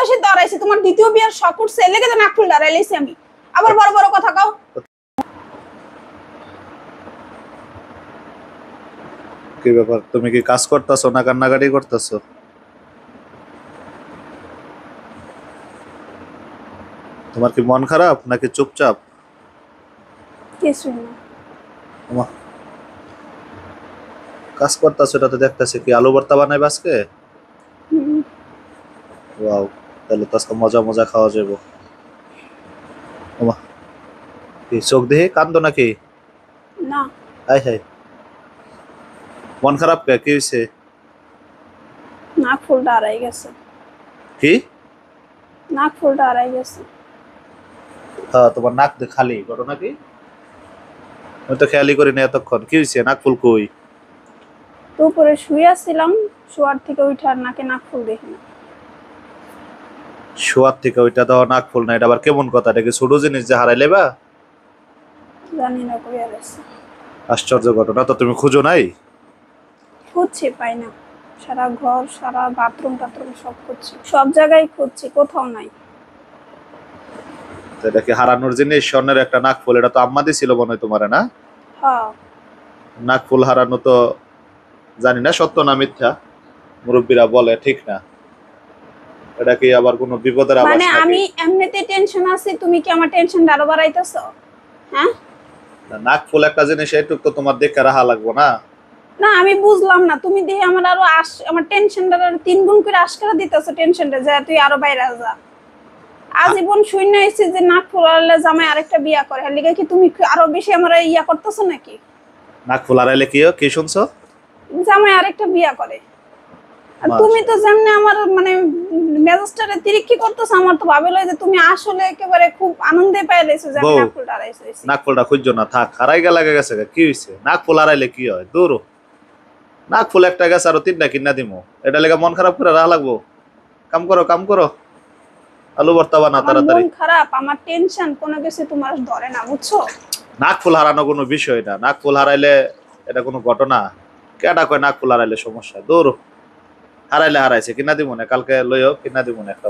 দোষে দাঁড়াইছি, তোমার দ্বিতীয় বিয়ার শখ উঠছে লেগে তো নাক ফুল দাঁড়াইছি আমি। আবার বড় বড় কথা কও। কি ব্যাপার, তুমি কি কাজ করতেছো না কান্নাকাটি করতেছো? তোমার কি মন খারাপ নাকি চুপচাপ? কিছু না। কাজ করতেছো এটা তো দেখতেছি। কি আলু ভর্তা বানাইবে আজকে? ওয়াও, তাহলে তো আজকে মজা মজা খাওয়া যাবো। কি চোখ দেখে কান্দো নাকি? না। হাই হাই, মন খারাপ কে? কি হয়েছে? নাক ফুলটা আড়াই গেছে। কি? নাক ফুলটা আড়াই গেছে। হ্যাঁ, তোমার নাক খালি, ঘটনা কি? আমি তো খেয়ালই করিনি এতক্ষণ। কি হয়েছে? নাক ফুল কই? তো উপরে শুয়ে আসছিলাম, শোয়ার থেকে উঠে আর নাকে নাক ফুল দেখি না। শোয়ার থেকে ওইটা তো নাক ফুল না, এটা আবার কেমন কথা? এটা কি ছোট জিনিস যে হারাই লেবা? জানি না কই আর আছে। আশ্চর্য ঘটনা। তো তুমি খুঁজো নাই? খুঁজছি, পাই না। সারা ঘর, সারা বাথরুম টাথরুম সব খুঁজছি, সব জায়গায় খুঁজছি, কোথাও নাই। এটা কি হারানোর জিনিস? স্বর্ণের একটা নাক ফুল, এটা তো আম্মা দিছিল মনে হয় তোমারে, না? হ্যাঁ। নাক ফুল হারানো তো জানি না সত্য না মিথ্যা, মুরব্বীরা বলে, ঠিক না? এটা কি আবার কোনো বিপদের আভাস মানে নাকি? আমি এমনিতে টেনশন আছি, তুমি কি আমার টেনশনটা আরো বাড়াইতেছো? হ্যাঁ, নাক ফুল একটা জিনিস, এইটুক তো তোমার দেখে রাখা লাগবো না? না আমি বুঝলাম না, তুমি দেখে আমার আরো আমার টেনশনটা আরো 3 গুণ করে আশকারা দিতেছো টেনশনটা, যে তুই আরো বাইরে যা। আজীবন শূন্য হয়েছে যে নাক ফুলালে জামাই আরেকটা বিয়া করে, এর লিগে কি তুমি আরো বেশি আমার ইয়া করতেছো নাকি? নাক ফুল হারাইলে কি কি শুনছো? জামাই আরেকটা বিয়া করে। আর তুমি তো যেমনি আমার মানে মেজাজটারে তিরিক্ষি করতেছো, আমার তো ভাবে লয় যে তুমি আসলে একেবারে খুব আনন্দে পেয়ে গেছো যে আমি নাক ফুলটা হারাইছি। নাক ফুলটা খুঁজছো না, থাক, হারাই লাগে গেছে। কি হয়েছে? নাক ফুল হারাইলে কি হয়? দূর, নাক ফুল একটা গেছে, আরো 3টা কিনা দিমু। এটা লেগে মন খারাপ করে রাখা লাগবো? কাম করো, কাম করো, আলু ভর্তা বানা তাড়াতাড়ি। মন খারাপ, আমার টেনশন কোনো কিছু তোমার ধরে না, বুঝছো? নাক ফুল হারানো কোনো বিষয় না। নাক ফুল হারাইলে এটা কোনো ঘটনা? কেডা কয় নাক ফুল হারাইলে সমস্যা? দূর, হারাইলে হারাইছে, কিনা দিব না, কালকে লইও কিনা দিব না একটা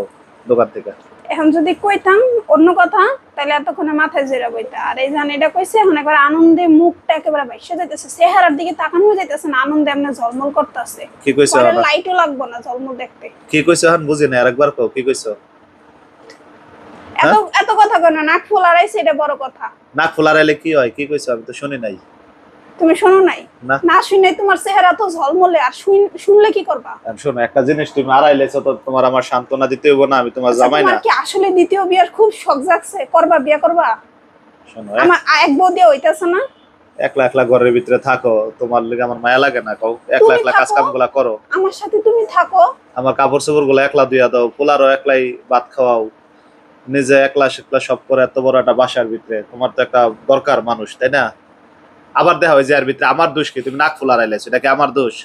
দোকান থেকে। এখন যদি কইতাম অন্য কথা তাহলে এতক্ষণে মাথায় জেরা বইতা, আর এই জান এটা কইছে এখন একবার আনন্দে মুখটা একেবারে বাইসে যাইতেছে, চেহারার দিকে তাকানো যাইতেছে না, আনন্দে এমনি ঝলমল করতেছে। কি কইছো? পরে লাইটও লাগবো না ঝলমল দেখতে। কি কইছো এখন বুঝি না, আরেকবার কও কি কইছো? এত এত কথা কই না, নাক ফুল আড়াইছে এটা বড় কথা। নাক ফুল হারাইলে কি হয়? কি কইছো? আমি তো শুনি নাই। তুমি শোনো নাই? না, না শুনে তোমার চেহারা তো ঝলমলে, আর শুনলে কি করবা? শোনো, একটা জিনিস তুমি হারাইলেছো তো তোমার আমার সান্ত্বনা দিতে হইব না? আমি তোমার জামাই না? তোমার কি আসলে দ্বিতীয় বিয়ার খুব শখ জাগছে? করবা, বিয়া করবা? শোনো, আমার এক বউ দিয়ে হইতাছে না? একলা একলা ঘরের ভিতরে থাকো, তোমার লাগে আমার মায়া লাগে না? কও, একলা একলা কাজ কাম গুলা করো। আমার সাথে তুমি থাকো, আমার কাপড় চোপড় গুলো একলা ধুইয়া দাও, পোলারও একলাই ভাত খাওয়াও, নিজে একলা সেকলা সব করে। এত বড় একটা বাসার ভিতরে তোমার তো একটা দরকার মানুষ, তাই না? আবার দেখা হয় যে এর ভিতরে আমার দোষ কি? তুমি নাক ফুল হারাইলেছো, এটা কি আমার দোষ?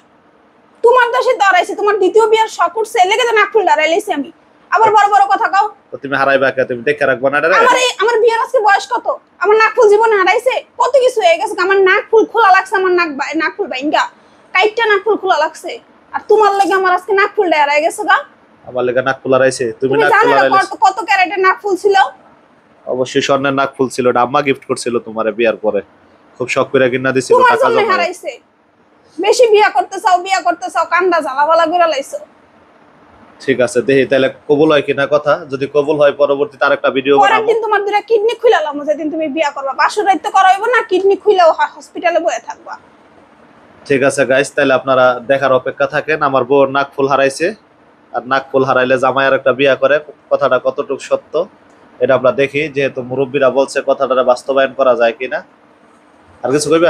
তোমার দোষে দাঁড়াইছে, তোমার দ্বিতীয় বিয়ার শখ উঠছে লেগে তো নাক ফুল দাঁড়াইছি আমি। আবার বড় বড় কথা কও। তো তুমি হারাইবা কে? তুমি দেখে রাখবা না এটা? আমার বিয়ার আজকে বয়স কত? আমার নাক ফুল জীবনে হারাইছে কত কিছু হয়ে গেছে, আমার নাক ফুল খোলা লাগছে, আমার নাক ফুল বাইঙ্গা কাইটটা নাক ফুল খোলা লাগছে, আর তোমার লাগে আমার আজকে নাক ফুলটা হারাই গেছে গা। আমার লাগে নাক ফুল হারাইছে? তুমি নাক জানো ফুল না হারাইলে? কত ক্যারেটের নাক ফুল ছিল? অবশ্যই স্বর্ণের নাক ফুল ছিল, এটা আম্মা গিফট করছিল তোমারে বিয়ার পরে, খুব শখ করে কিনা দিছিল তোমার টাকা জন্য জমায়। হারাইছে। বেশি বিয়া করতে চাও কান্দা জ্বালাবালা করে লাইছো। ঠিক আছে, দেখি তাহলে কবুল হয় কিনা কথা। যদি কবুল হয় পরবর্তীতে আরেকটা ভিডিও পরের বানাবো। দিন তোমার দুটা কিডনি খুইলালাম, যেদিন তুমি বিয়া করবা বাসর রাইত তো করা হইব না, কিডনি খুইলাও হসপিটালে বয়ে থাকবা। ঠিক আছে গাইস, তাহলে আপনারা দেখার অপেক্ষা থাকেন। আমার বউ নাক ফুল হারাইছে, আর নাক ফুল হারাইলে জামাইয়ের একটা বিয়া করে, কথাটা কতটুকু সত্য এটা আমরা দেখি, যেহেতু মুরব্বীরা বলছে কথাটা বাস্তবায়ন করা যায় কিনা। আর কিছু কইবে?